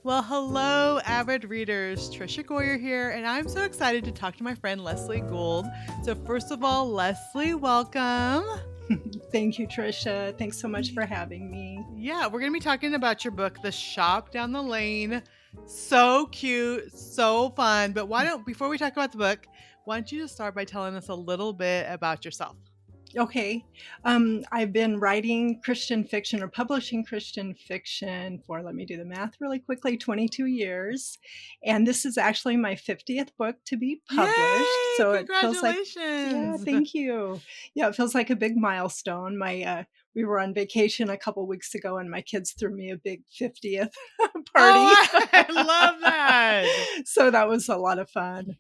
Well, hello, avid readers. Trisha Goyer here, and I'm so excited to talk to my friend Leslie Gould. So, first of all, Leslie, welcome. Thank you, Trisha. Thanks so much for having me. Yeah, we're going to be talking about your book, The Shop Down the Lane. So cute, so fun. But before we talk about the book, why don't you just start by telling us a little bit about yourself? Okay. I've been writing Christian fiction or publishing Christian fiction for, let me do the math really quickly, 22 years. And this is actually my 50th book to be published. Yay! So it feels like, yeah, Congratulations. thank you. Yeah, it feels like a big milestone. We were on vacation a couple weeks ago and my kids threw me a big 50th party. Oh, I love that. So that was a lot of fun.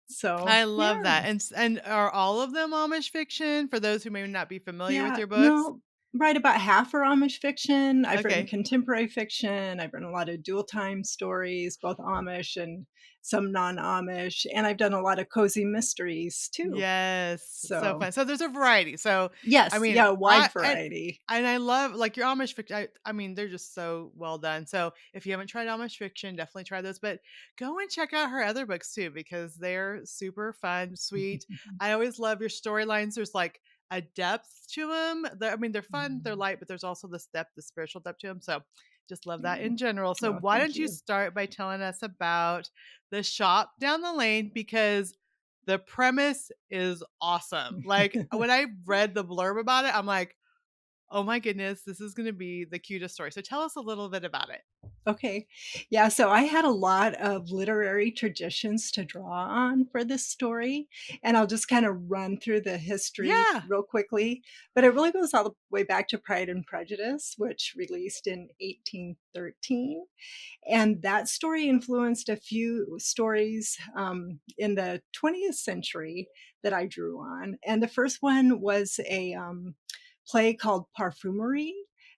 So, I love yeah. that. And are all of them Amish fiction for those who may not be familiar with Yeah, your books? no, write about half are Amish fiction. I've written Okay. contemporary fiction. I've written a lot of dual time stories, both Amish and some non-Amish, and I've done a lot of cozy mysteries too. Yes, so So, fun. So there's a variety. So, I yes, mean, yeah, a wide variety. I love like your Amish fiction. I mean, they're just so well done. So if you haven't tried Amish fiction, definitely try those. But go and check out her other books too because they're super fun, sweet. I always love your storylines. There's like a depth to them. I mean, they're fun, they're light, but there's also this depth, the spiritual depth to them. So just love that in general. So Oh, why thank don't you you. start by telling us about the shop down the lane because the premise is awesome. Like when I read the blurb about it, I'm like, oh my goodness, this is going to be the cutest story. So tell us a little bit about it. Okay. Yeah, so I had a lot of literary traditions to draw on for this story, and I'll just kind of run through the history Yeah. real quickly. But it really goes all the way back to Pride and Prejudice, which released in 1813. And that story influenced a few stories in the 20th century that I drew on. And the first one was a play called Parfumerie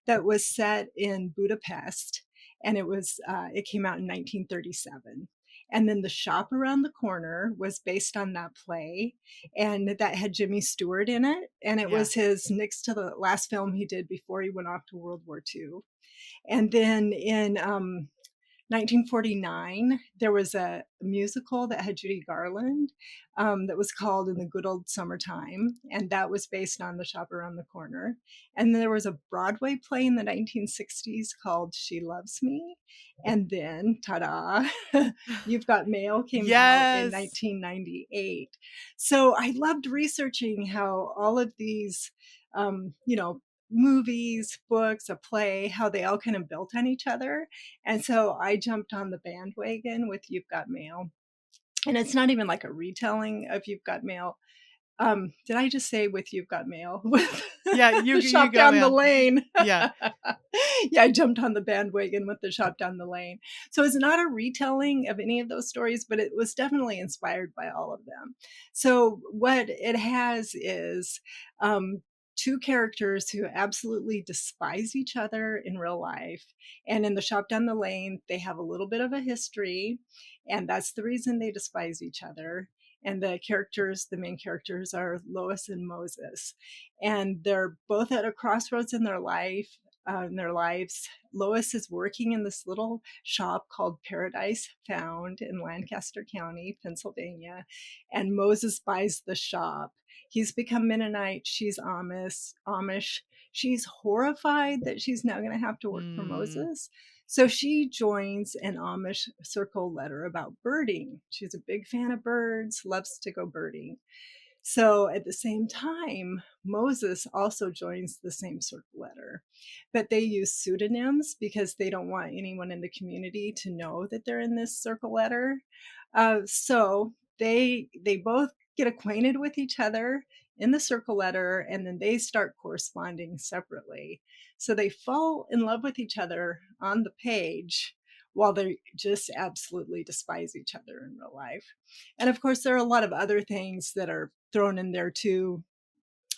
that was set in Budapest, and it came out in 1937. And then The Shop Around the Corner was based on that play, and that had Jimmy Stewart in it, and it Yeah. was his next to the last film he did before he went off to World War II. And then in 1949, there was a musical that had Judy Garland that was called In the Good Old Summertime, and that was based on The Shop Around the Corner. And there was a Broadway play in the 1960s called She Loves Me. And then, ta da, You've Got Mail came out in Yes. 1998. So I loved researching how all of these, you know, movies, books, a play, how they all kind of built on each other. And so I jumped on the bandwagon with You've Got Mail. And it's not even like a retelling of You've Got Mail. Did I just say with You've Got Mail? With Yeah, the you shop go, down the man. lane. Yeah. Yeah, I jumped on the bandwagon with the shop down the lane. So it's not a retelling of any of those stories, but it was definitely inspired by all of them. So what it has is um, two characters who absolutely despise each other in real life. And in the shop down the lane, they have a little bit of a history, and that's the reason they despise each other. And the main characters are Lois and Moses, and they're both at a crossroads in their lives. Lois is working in this little shop called Paradise Found in Lancaster County, Pennsylvania, and Moses buys the shop. He's become Mennonite. She's Amish. She's horrified that she's now going to have to work for Mm. Moses. So she joins an Amish circle letter about birding. She's a big fan of birds, loves to go birding. So at the same time, Moses also joins the same circle letter, but they use pseudonyms because they don't want anyone in the community to know that they're in this circle letter. So they both get acquainted with each other in the circle letter, and then they start corresponding separately. So they fall in love with each other on the page while they just absolutely despise each other in real life. And of course, there are a lot of other things that are thrown in there too.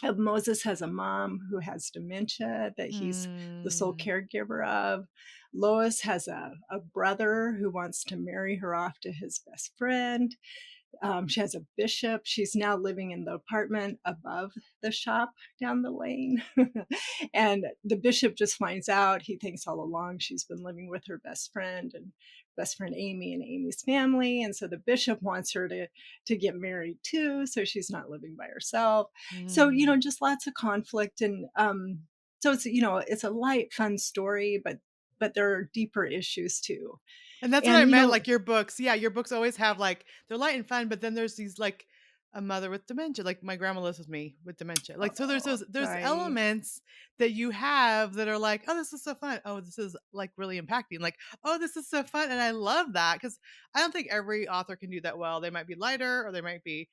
Moses has a mom who has dementia that he's the sole Mm. caregiver of. Lois has a brother who wants to marry her off to his best friend. She has a bishop. She's now living in the apartment above the shop down the lane. And the bishop just finds out. He thinks all along she's been living with her best friend and best friend Amy and Amy's family. And so the bishop wants her to get married too, so she's not living by herself. So, Mm. just lots of conflict. And so it's, it's a light, fun story, but there are deeper issues too. And that's what I And meant, like, your books yeah, your books always have, like they're light and fun, but then there's these, like, a mother with dementia, like, my grandma lives with me with dementia. Like, so oh, there's right. elements that you have that are like, "Oh, this is so fun. Oh, this is, like, really impacting." Like, "Oh, this is so fun," and I love that because I don't think every author can do that well. They might be lighter or they might be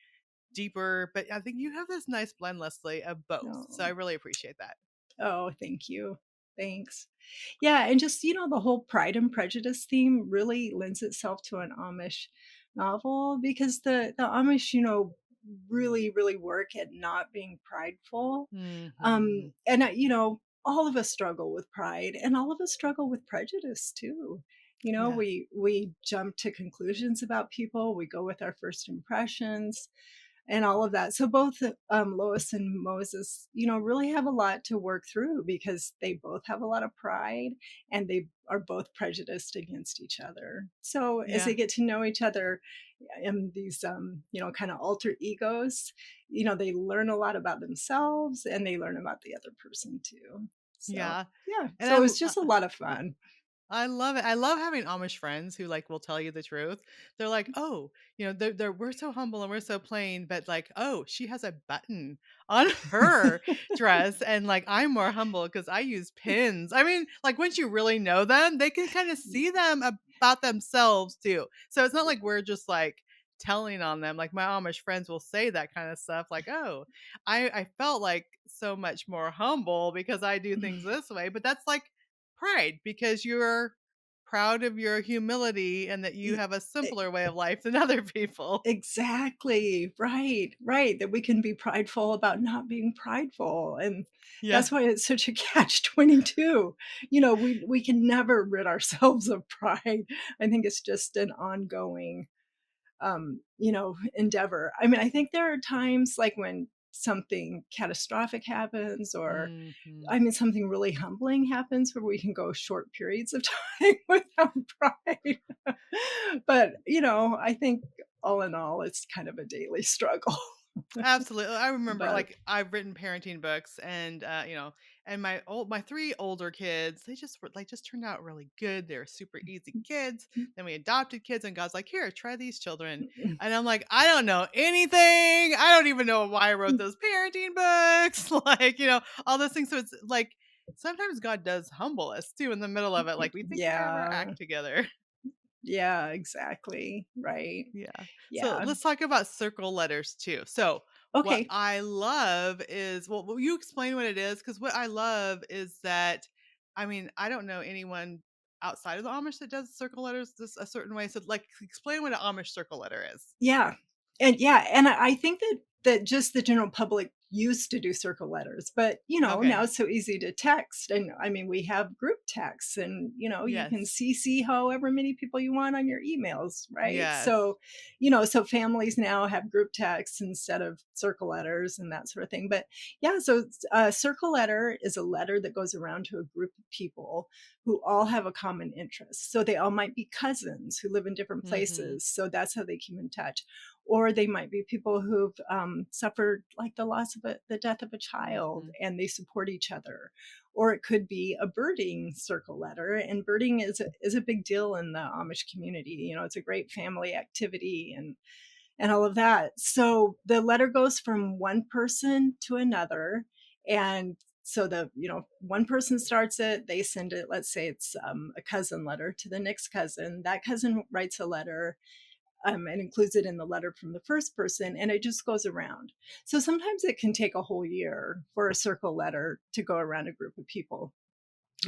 deeper, but I think you have this nice blend, Leslie, of both. So I No. really appreciate that. Oh, thank you. Thanks. Yeah, and just, the whole Pride and Prejudice theme really lends itself to an Amish novel because the Amish, really, really work at not being prideful. Mhm. And all of us struggle with pride, and all of us struggle with prejudice too. Yeah. We jump to conclusions about people. We go with our first impressions and all of that. So both Lois and Moses, really have a lot to work through because they both have a lot of pride and they are both prejudiced against each other. So as they Yeah. get to know each other in these, kind of alter egos, they learn a lot about themselves and they learn about the other person too. So Yeah. yeah, And so it's just a lot of fun. I love it. I love having Amish friends who like will tell you the truth. They're like, "Oh, they're we're so humble and we're so plain, but like, oh, she has a button on her dress, and like I'm more humble because I use pins." I mean, like once you really know them, they can kind of see them about themselves too. So it's not like we're just like telling on them. Like my Amish friends will say that kind of stuff, like, "Oh, I felt like so much more humble because I do things this way," but that's like pride because you're proud of your humility and that you E- have a e- simpler way of life than other people. Exactly. Right. Right. That we can be prideful about not being prideful. And Yeah. that's why it's such a catch 22. We can never rid ourselves of pride. I think it's just an ongoing endeavor. I mean, I think there are times like when something catastrophic happens or Mhm. I mean something really humbling happens where we can go short periods of time without pride. But, I think all in all, it's kind of a daily struggle. Absolutely. I remember But like I've written parenting books and and my three older kids, they just were like just turned out really good. They're super easy kids. Then we adopted kids and God's like, "Here, try these children." And I'm like, "I don't know anything. I don't even know why I wrote those parenting books." Like, all those things. So it's like sometimes God does humble us too in the middle of it. Like we think we have our yeah, act together. yeah, exactly. Right. Yeah. So Yeah. let's talk about circle letters too. So what Okay. I love is, well, will you explain what it is? Because what I love is that, I mean, I don't know anyone outside of the Amish that does circle letters this a certain way. So, like, explain what an Amish circle letter is. Yeah, and I think that just the general public used to do circle letters, but, now Okay. it's so easy to text, and, I mean, we have group texts and, you can Yes. CC however many people you want on your emails, right? Yes. So families now have group texts instead of circle letters and that sort of thing, but, yeah, so, a circle letter is a letter that goes around to a group of people who all have a common interest, so they all might be cousins who live in different Mm-hmm. places, so that's how they keep in touch, or they might be people who've suffered like the death of a child Mm-hmm. and they support each other, or it could be a birding circle letter, and birding is a big deal in the Amish community. It's a great family activity and all of that. So the letter goes from one person to another, and so one person starts it, they send it, let's say it's a cousin letter to the next cousin, that cousin writes a letter and includes it in the letter from the first person, and it just goes around. So sometimes it can take a whole year for a circle letter to go around a group of people,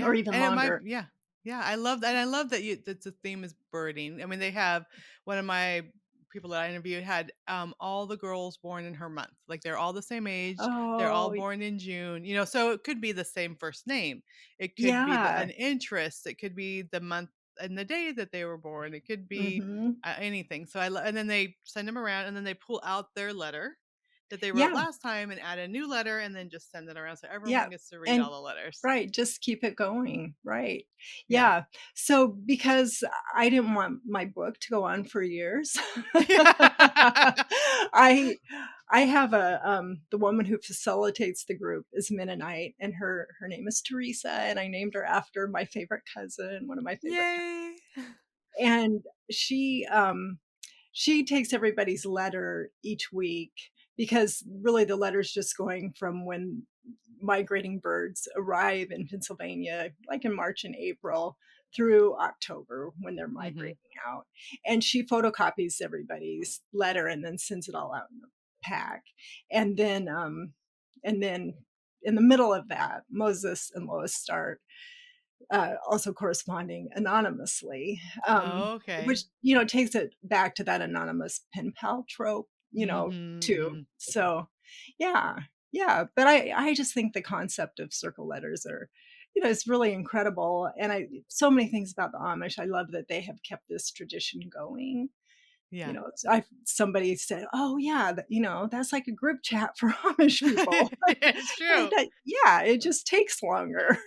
or Yeah, even and it might longer. yeah. Yeah, I love that, and I love that you that the theme is birding. I mean, they have one of my people that I interviewed had, all the girls born in her month. Like, they're all the same age, they're all Oh, born in June, so it could be the same first name. It could be the yeah. an interest, it could be the month and the day that they were born. It could be Mhm. anything. So and then they send them around, and then they pull out their letter that they wrote Yeah, last time and add a new letter, and then just send it around so yeah, everyone gets to read and all the letters. right, just keep it going, right. Yeah. Yeah, so because I didn't want my book to go on for years, Yeah. I I have the woman who facilitates the group is Mennonite, and her name is Teresa, and I named her after my favorite cousin, one of my favorite Yay. and she, um she takes everybody's letter each week because really the letter's just going from when migrating birds arrive in Pennsylvania, like in March and April, through October when they're Hmm. migrating out. And she photocopies everybody's letter and then sends it all out in a pack. And then in the middle of that, Moses and Lois start also corresponding anonymously, Oh, which okay. takes it back to that anonymous pen pal trope, Hmm. too. Hmm. So, yeah, yeah. But I just think the concept of circle letters are, it's really incredible, and I so many things about the Amish. I love that they have kept this tradition going. Yeah. I somebody said, "Oh yeah, that's like a group chat for Amish people." It's true. Yeah, it just takes longer.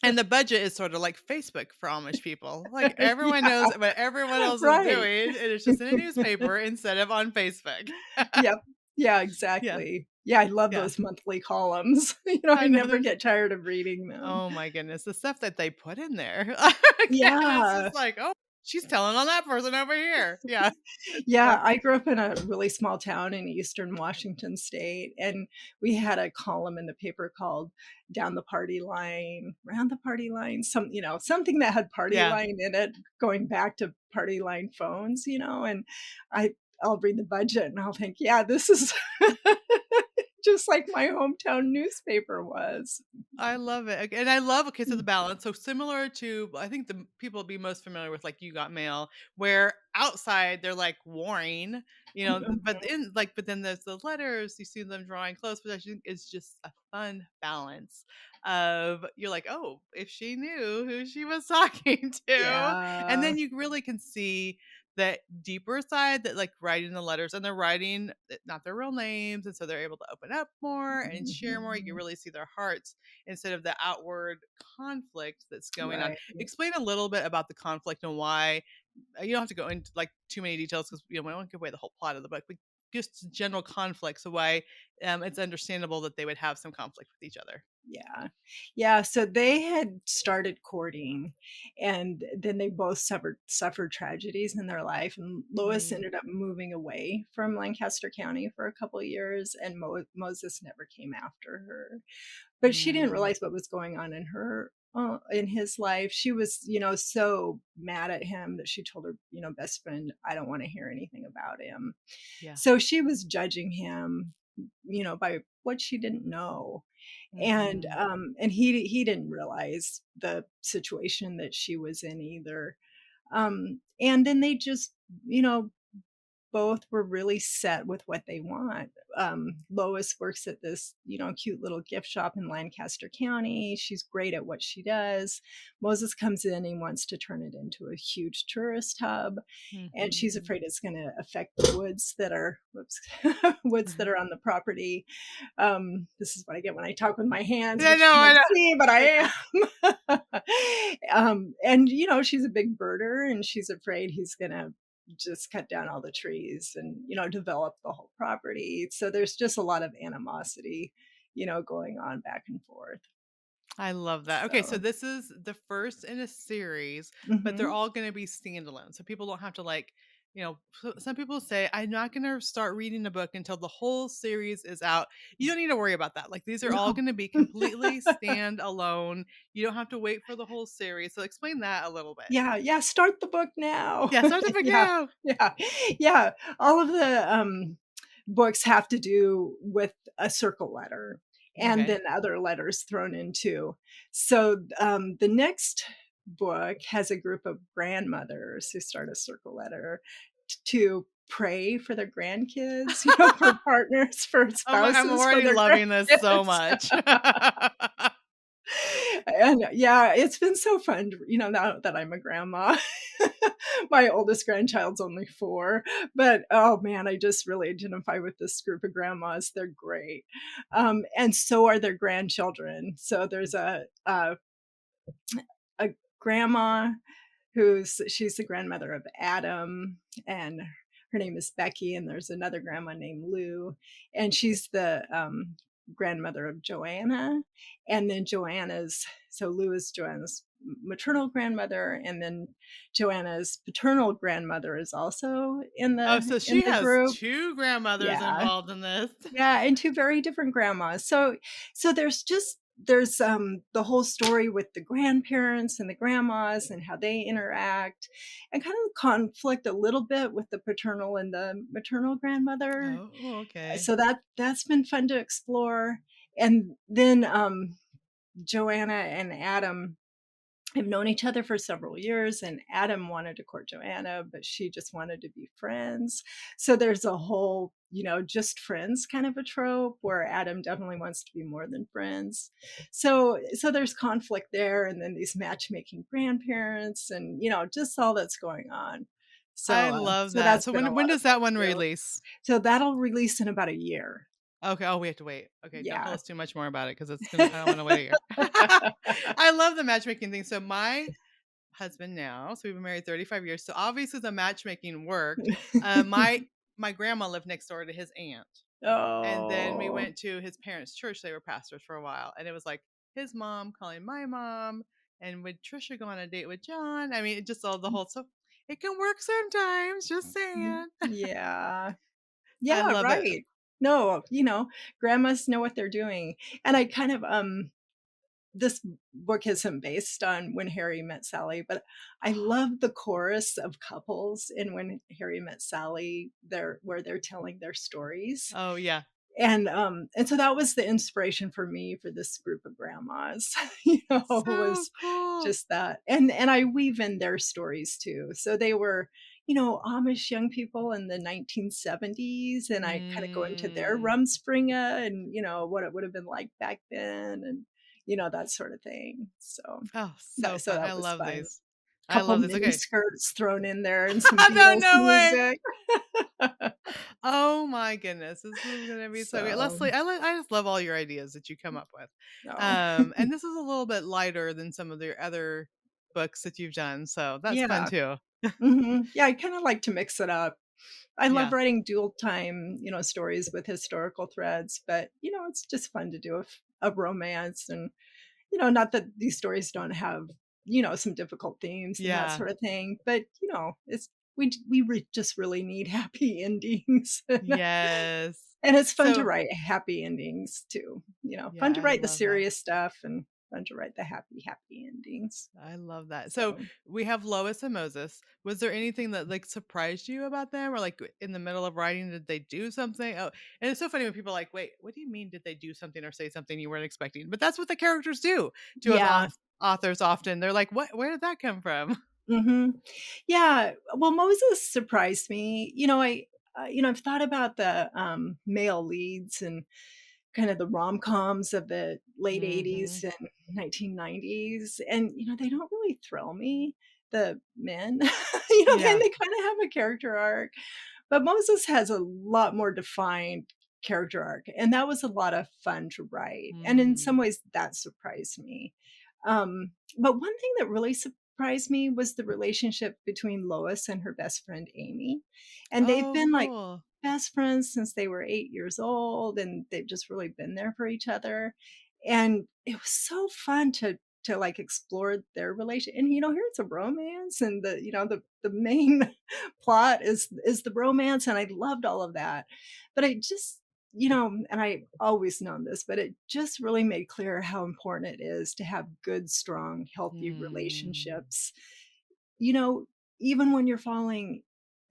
And the budget is sort of like Facebook for Amish people. Like everyone Yeah, knows what everyone else is right. doing, and it's just in a newspaper instead of on Facebook. Yep. Yeah, Yeah. exactly. Yeah, I love Yeah. those monthly columns. I I know never there's get tired of reading them. oh my goodness, the stuff that they put in there. And it's Yeah. just like, "Oh, she's telling on that person over here." Yeah. It's so Yeah, I grew up in a really small town in Eastern Washington State, and we had a column in the paper called "Down the Party Line," "Round the Party Line," something that had "party yeah. line" in it, going back to party line phones, and I I'll read the budget and I'll think, "Yeah, this is just like my hometown newspaper was." I love it, and I love okay, so the balance. So similar to, I think the people be most familiar with like You Got Mail, where outside they're like warring, but but then there's the letters. You see them drawing close, but I think it's just a fun balance of you're like, oh, if she knew who she was talking to, and Yeah. then you really can see that deeper side that like writing the letters and they're writing not their real names and so they're able to open up more and share more. You can Mhm. really see their hearts instead of the outward conflict that's going on. Right. Explain a little bit about the conflict and why you don't have to go into like too many details because we don't give away the whole plot of the book, but just general conflicts of why it's understandable that they would have some conflict with each other. Yeah. Yeah, so they had started courting, and then they both suffered tragedies in their life, and Lois Mm, ended up moving away from Lancaster County for a couple of years, and Moses never came after her. But she didn't mm, realize what was going on in his life. She was, so mad at him that she told her, best friend, "I don't wanna hear anything about him." yeah. So she was judging him, by what she didn't know. And, Hmm. he didn't realize the situation that she was in either. And then they just, you know, both were really set with what they want. Lois works at this, cute little gift shop in Lancaster County. She's great at what she does. Moses comes in and wants to turn it into a huge tourist hub, and she's Hmm. afraid it's going to affect the woods that are whoops, woods that are on the property. This is what I get when I talk with my hands, I which know, you I can't know. see, but Okay. I am. And she's a big birder, and she's afraid he's gonna just cut down all the trees and develop the whole property. So there's just a lot of animosity, going on back and forth. I love that. Okay, so So, this is the first in a series, but they're hmm all going to be standalone. So people don't have to like, some people say, I'm not going to start reading a book until the whole series is out. You don't need to worry about that. Like these are all no. going to be completely standalone. You don't have to wait for the whole series. So explain that a little bit. Yeah, yeah, start the book now. Yeah, start the book Yeah, now. yeah, yeah. All of the, books have to do with a circle letter, and Okay. then other letters thrown in too. So, the next book has a group of grandmothers who start a circle letter to pray for their grandkids, for partners, for I'm spouses, for already their loving this so grandkids. much. And yeah, it's been so fun, now that I'm a grandma. My oldest grandchild's only 4, but, oh man, I just really identify with this group of grandmas, they're great. And so are their grandchildren. So there's a grandma she's the grandmother of Adam, and her name is Becky, and there's another grandma named Lou, and she's the, grandmother of Joanna, and then Lou is Joanna's maternal grandmother, and then Joanna's paternal grandmother is also Oh, so in she the has group. 2 grandmothers Yeah. involved in this. Yeah, and 2 very different grandmas. So there's the whole story with the grandparents and the grandmas and how they interact, and kind of conflict a little bit with the paternal and the maternal grandmother. Oh, okay. So that's been fun to explore. And then, Joanna and Adam have known each other for several years, and Adam wanted to court Joanna, but she just wanted to be friends. So there's a whole, just friends kind of a trope where Adam definitely wants to be more than friends. So there's conflict there, and then these matchmaking grandparents, and just all that's going on. I So love so that. that's So been a when lot of does fun that one too. release? So that'll release in about a year. Okay, oh, we have to wait. Okay, don't tell Yeah. us too much more about it because I don't wanna wait a year. I love the matchmaking thing. So my husband now, so we've been married 35 years, so obviously the matchmaking worked. My grandma lived next door to his aunt. And then we Oh. went to his parents' church, they were pastors for a while, and it was like his mom calling my mom, and would Trisha go on a date with John? I mean, it just all the whole stuff. It can work sometimes, just saying. Yeah. I Yeah, love it. right. No, grandmas know what they're doing. And I kind of this book isn't based on When Harry Met Sally, but I love the chorus of couples in When Harry Met Sally, where they're telling their stories. Oh, yeah. And so that was the inspiration for me for this group of grandmas, So was cool. just that. And I weave in their stories too. So they were, Amish young people in the 1970s, and I kind of go into their Mm. Rumspringa and, what it would have been like back then, and that sort of thing. So Oh, so that so fun. that I was love fun. these. I Couple love this. mini Okay. skirts thrown in there and some No, Beatles no way. music. Oh my goodness, this is gonna be so great. So, Leslie, I just love all your ideas that you come up with. no. And this is a little bit lighter than some of the other books that you've done, so that's fun Yeah. too. Yeah, I kinda like to mix it up. I love Yeah. writing dual time, stories with historical threads, but, it's just fun to do a romance, and, not that these stories don't have, some difficult themes and that Yeah. sort of thing, but, it's just really need happy endings. Yes. And it's fun to So write happy endings too, yeah, fun to I write the love that. serious stuff and fun to write the happy endings. I love that. So So, we have Lois and Moses. Was there anything that like surprised you about them, or like in the middle of writing, did they do something? Oh, and it's so funny when people are like, "Wait, what do you mean? Did they do something or say something you weren't expecting?" But that's what the characters do to us yeah. authors. Often they're like, "What? Where did that come from?" Mhm. Yeah, well, Moses surprised me. I've thought about the, male leads and kind of the rom-coms of the late Hmm. '80s and 1990s, and, they don't really thrill me, the men. Yeah. They kinda have a character arc, but Moses has a lot more defined character arc, and that was a lot of fun to write, and in some Mm. ways, that surprised me. But one thing that really surprised me was the relationship between Lois and her best friend Amy, and they've Oh, been, like, cool. best friends since they were 8 years old, and they've just really been there for each other, and it was so fun to, like, explore their relation, and, here it's a romance, and the main plot is the romance, and I loved all of that. But I just and I always known this, but it just really made clear how important it is to have good, strong, healthy Mm. relationships. You know, even when you're falling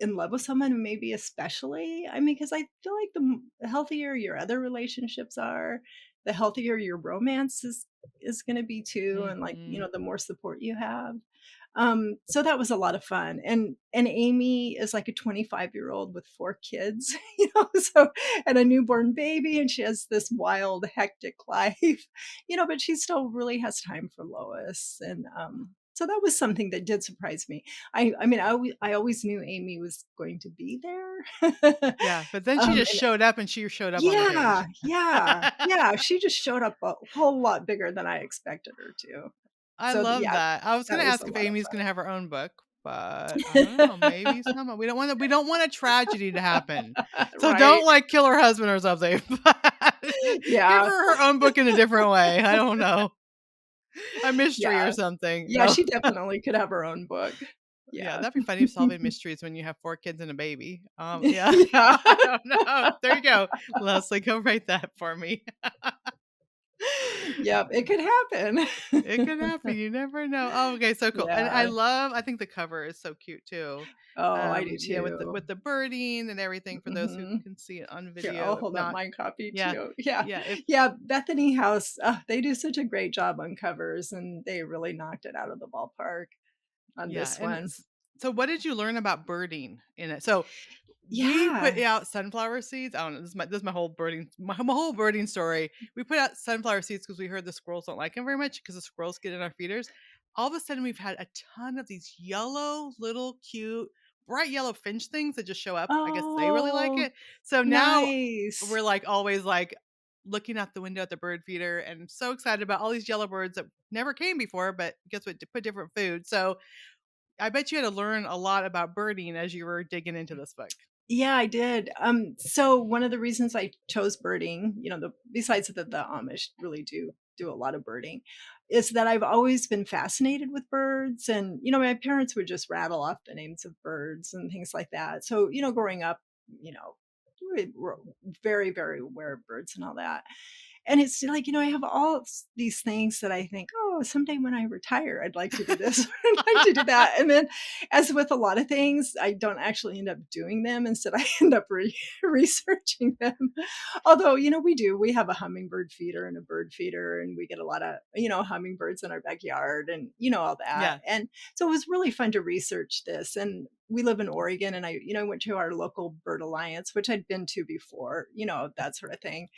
in love with someone, and maybe especially, I mean, because I feel like the healthier your other relationships are, the healthier your romance is going to be too, and like, Mhm. the more support you have. So that was a lot of fun. And Amy is like a 25-year-old with 4 kids, so, and a newborn baby, and she has this wild, hectic life, but she still really has time for Lois. And so that was something that did surprise me. I mean, I always knew Amy was going to be there. Yeah, but then she just And showed up, and she showed up on the yeah, page. yeah, yeah, she just showed up a whole lot bigger than I expected her to. I So love yeah, that. I was that gonna was ask a if lot of Amy's gonna have her own book, but I don't know, fun. maybe somehow we don't want a tragedy to happen. So Right. don't, like, kill her husband or something, but give Yeah. her her own book in a different way. I don't know. A mystery or Yeah. something. Yeah, No. she definitely could have her own book. Yeah, Yeah. that'd be funny, solving mysteries when you have 4 kids and a baby. Yeah, Yeah. I don't know. There you go. Leslie, go write that for me. Yep, it could happen. It could happen, you never know. Oh, okay, so cool. And Yeah. I think the cover is so cute too. Oh, I do Yeah, with too. the birding and everything for those who Mhm. can see it on Here, I'll video. If hold up not, my copy yeah. too. Yeah. Yeah, if Yeah, Bethany House, they do such a great job on covers, and they really knocked it out of the ballpark on yeah, this and one. so what did you learn about birding in it? So we Yeah. put out sunflower seeds. I don't know. This is my whole my whole birding story. We put out sunflower seeds because we heard the squirrels don't like them very much because the squirrels get in our feeders. All of a sudden, we've had a ton of these yellow, little, cute, bright yellow finch things that just show up. I guess they really like Oh, it. So now nice. we're like always like looking out the window at the bird feeder and so excited about all these yellow birds that never came before, but guess what? To put different food. So I bet you had to learn a lot about birding as you were digging into this book. Yeah, I did. So one of the reasons I chose birding, besides that the Amish really do a lot of birding, is that I've always been fascinated with birds, and my parents would just rattle off the names of birds and things like that. So growing up, you know, we were very very aware of birds and all that. And it's like, I have all these things that I think, oh, someday when I retire, I'd like to do this, or I'd like to do that. And then, as with a lot of things, I don't actually end up doing them. Instead, I end up researching them. Although, we have a hummingbird feeder and a bird feeder, and we get a lot of, hummingbirds in our backyard and, all that. Yeah. And so it was really fun to research this. And we live in Oregon, and I went to our local bird alliance, which I'd been to before, that sort of thing.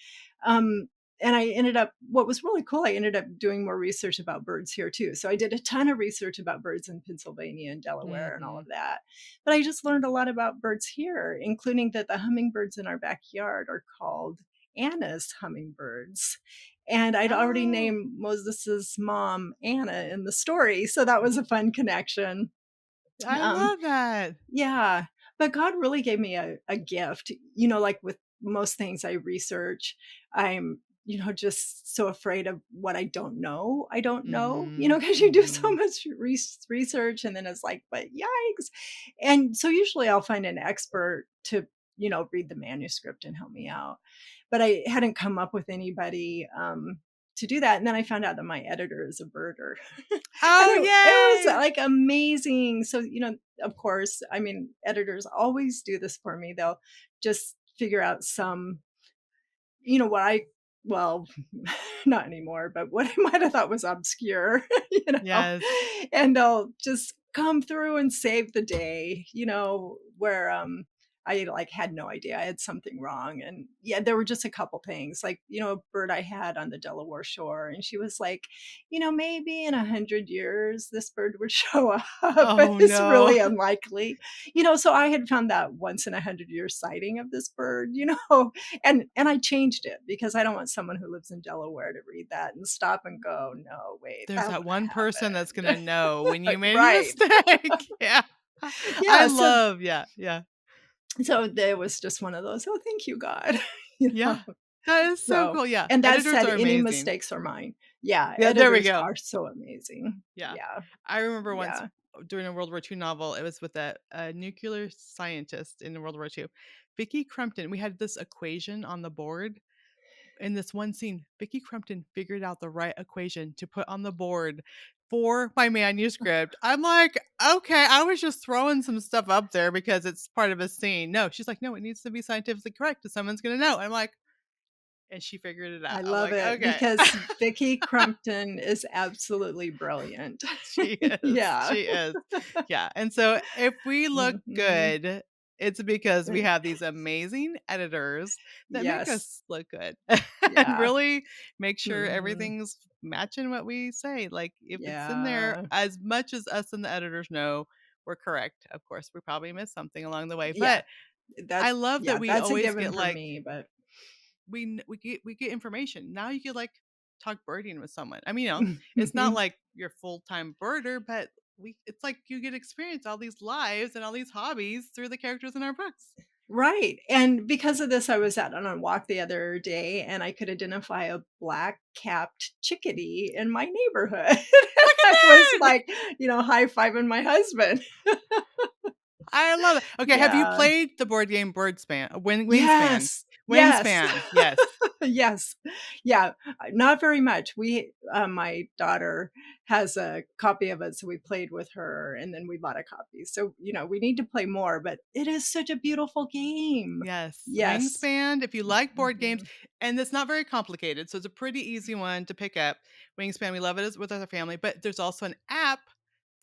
Um, and I ended up, what was really cool, I ended up doing more research about birds here too. So I did a ton of research about birds in Pennsylvania and Delaware and all of Mhm. that. But I just learned a lot about birds here, including that the hummingbirds in our backyard are called Anna's hummingbirds. And I'd already Oh, named Moses's mom Anna in the story. So that was a fun connection. I Um, love that. yeah, but God really gave me a gift. Like with most things I research, I'm, just so afraid of what I don't know. I don't know, Mhm, because you do so mhm. much research, and then it's like, but yikes. And so usually I'll find an expert to, read the manuscript and help me out. But I hadn't come up with anybody to do that. And then I found out that my editor is a birder. And Oh, it was, yay! like, amazing. So, of course, I mean, editors always do this for me. They'll just figure out some, what I well, not anymore, but what I might have thought was obscure, Yes. and they'll just come through and save the day, where, I, like, had no idea I had something wrong. And, yeah, there were just a couple things, like, a bird I had on the Delaware shore, and she was like, "Maybe in 100 years, this bird would show up, but Oh, it's no. really unlikely." So I had found that once in a 100-year sighting of this bird, and I changed it because I don't want someone who lives in Delaware to read that and stop and go, "No, wait, There's that that wouldn't one person that's happen." gonna know when you made a Right. mistake. Yeah. I Yeah, love yeah, yeah, so there was just one of those, "Oh, thank you, God." You know? yeah. That is so So, cool, yeah. and that Editors said, are any amazing. mistakes are mine. Yeah, Yeah, there we editors go. are so amazing. Yeah. Yeah, I remember once yeah. during a World War II novel, it was with a nuclear scientist in World War II. Vicky Crumpton, we had this equation on the board. In this one scene, Vicky Crumpton figured out the right equation to put on the board for my manuscript. I'm like, okay, I was just throwing some stuff up there because it's part of a scene. No, she's like, no, it needs to be scientifically correct, or someone's gonna know. I'm like, and she figured it out. I I'm love like, it "Okay." because Vicky Crumpton is absolutely brilliant. She is, Yeah. she is. Yeah, and so if we look Mhm. good, it's because we Right. have these amazing editors that make Yes. us look good and Yeah. really make sure Mhm. everything's matching what we say. Like, if it's in there, Yeah. as much as us and the editors know we're correct, of course, we probably missed something along the way, Yeah. but I That's love that yeah, we that's a always given get, for like, me, but we get information. Now you could, like, talk birding with someone. I mean, it's not like you're full-time birder, but we it's like you get experience all these lives and all these hobbies through the characters in our books. Right, and because of this, I was out on a walk the other day, and I could identify a black-capped chickadee in my neighborhood. Look I was at that! like, high-fiving my husband. I love it. Okay, have you Yeah. played the board game Wingspan? Yes. Yes. Wingspan, yes. Yes. Yeah, not very much. My daughter has a copy of it, so we played with her, and then we bought a copy. So, we need to play more, but it is such a beautiful game. Yes, Yes. Wingspan, if you like board games, Mhm. and it's not very complicated, so it's a pretty easy one to pick up. Wingspan, we love it as with our family, but there's also an app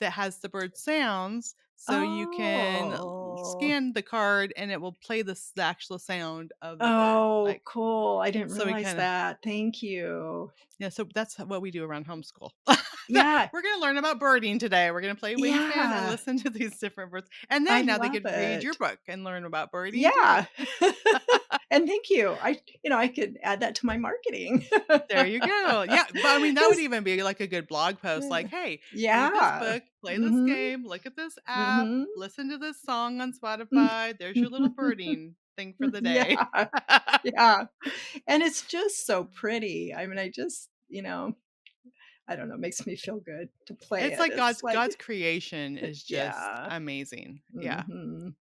that has the bird sounds, so you can Oh. scan the card and it will play the actual sound of the bird. Oh, Like, cool. I didn't so we realize kind of that. Thank you. yeah, so that's what we do around homeschool. Yeah. We're gonna learn about birding today. We're gonna play Wingspan and Yeah. listen to these different birds. And I then now they love could read your it. book and learn about birding too. Yeah. And thank you. I could add that to my marketing. There you go. Yeah, but I mean, that would 'Cause even be like a good blog post yeah. like, "Hey, read this Yeah. book, play this Mhm. game, look at this app, Mhm. listen to this song on Spotify. There's your little birding thing for the day." Yeah. Yeah. And it's just so pretty. I mean, I don't know, it makes me feel good to play It's it. like It's like God's creation is just yeah. amazing. Yeah, Mhm.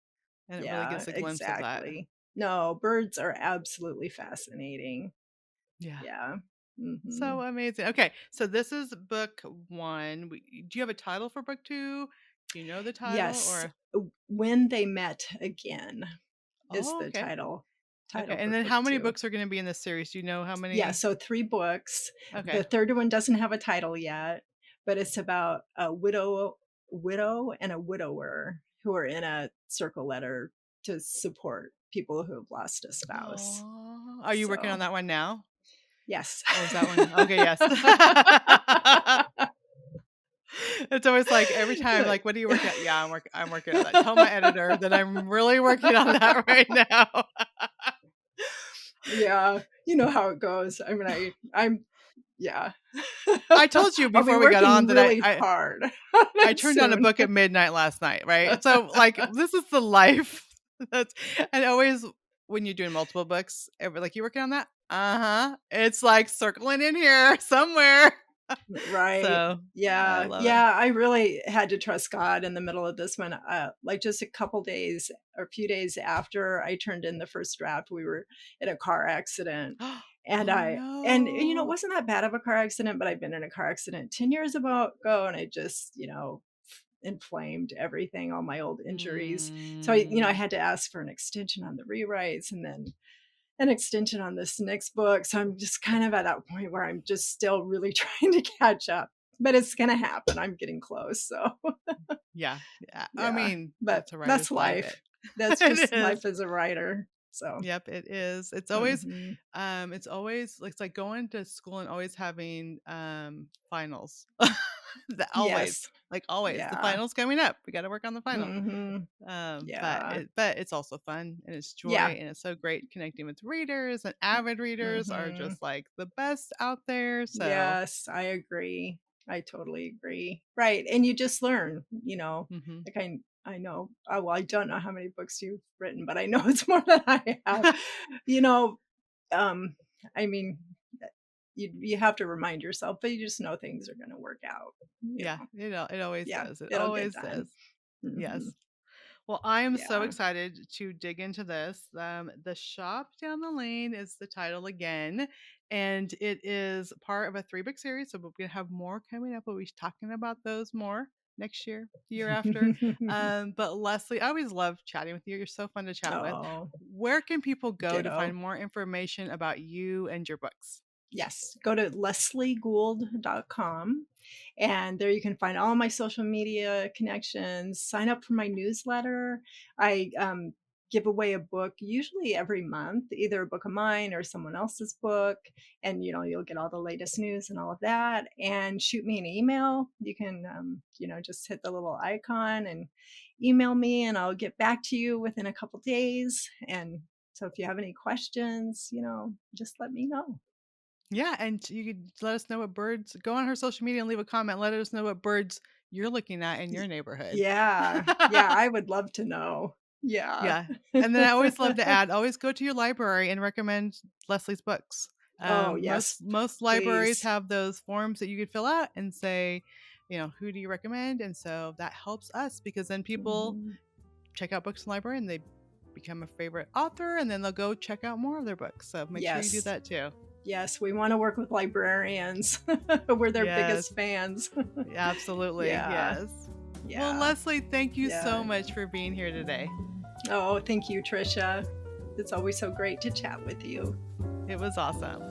and it really Yeah, gives a glimpse of that. exactly. No, birds are absolutely fascinating. Yeah. Yeah. So Mhm. amazing. Okay, so this is book 1. Do you have a title for book 2? Do you know the title Yes, or When They Met Again is Oh, the okay. Okay, title and for then book how many 2. books are gonna be in this series? Do you know how Yeah, many? so 3 books. The Okay. 3rd one doesn't have a title yet, but it's about a widow and a widower who are in a circle letter to support people who have lost a spouse. Aw. Are you working on So, that one now? yes. Or is that one okay, yes. It's always like every time, like, "What are you working on?" "Yeah, I'm working on that." Tell my editor that I'm really working on that right now. Yeah, you know how it goes. I mean, I'm yeah. I told you I'll be before we got on working that really hard on I it turned on a soon. book at midnight last night, right? So, like, this is the life that's and always when you're doing multiple books, like, "You working on that?" "Uh-huh." It's, like, circling in here somewhere. Right. So, I Yeah. love it. Yeah, I really had to trust God in the middle of this one. Like, just a couple days or a few days after I turned in the first draft, we were in a car accident, and Oh, it no. wasn't that bad of a car accident, but I've been in a car accident 10 years ago, and it just, inflamed everything, all my old injuries. So, I Mm. had to ask for an extension on the rewrites and then an extension on this next book. So I'm just kind of at that point where I'm just still really trying to catch up. But it's gonna happen. I'm getting close. So Yeah, yeah. I yeah. mean, But that's a that's writer's life. life. That's It just is. life as a writer. So Yep, it is. mhm. It's always like it's like going to school and always having finals. Always. Yes. Like always. The Yeah. finals coming up. We gotta work on the final. Mhm. But Yeah. it's also fun and it's Yeah. joy and it's so great connecting with readers and avid readers are Mhm. just like the best out there. So Yes, I agree. I totally agree. Right, and you just learn, mhm. like I know, well, I don't know how many books you've written, but I know it's more than I have. You know, um, I mean, you have to remind yourself, but you just know things are going to work out. Yeah, it always Yeah, does. It it'll get always done. does. Hmm. Yes. Well, I am so Yeah. excited to dig into this. The Shop Down the Lane is the title again, and it is part of a 3-book series. So we're gonna have more coming up. We'll be talking about those more. next year, the year after. But Leslie, I always love chatting with you. You're so fun to chat with. Oh, Where can people go to find ditto. more information about you and your books? Yes, go to lesliegould.com, and there you can find all my social media connections, sign up for my newsletter. I give away a book usually every month, either a book of mine or someone else's book, and you'll get all the latest news and all of that. And shoot me an email. You can just hit the little icon and email me, and I'll get back to you within a couple days. And so if you have any questions, just let me know. Yeah, and you could let us know what birds. Go on her social media and leave a comment. Let us know what birds you're looking at in Y your neighborhood. Yeah, yeah, I would love to know. Yeah. Yeah, and then I always love to add, always go to your library and recommend Leslie's books. Oh, Most yes, most libraries please. have those forms that you could fill out and say, who do you recommend? And so that helps us because then people Mhm. check out books in the library and they become a favorite author and then they'll go check out more of their books. So make sure you do Yes, that too. yes, we wanna work with librarians. We're their Yes, biggest fans. absolutely. Yeah, Yes. Well, yeah, Leslie, thank you so yeah. much for being here today. Oh, thank you, Trisha. It's always so great to chat with you. It was awesome.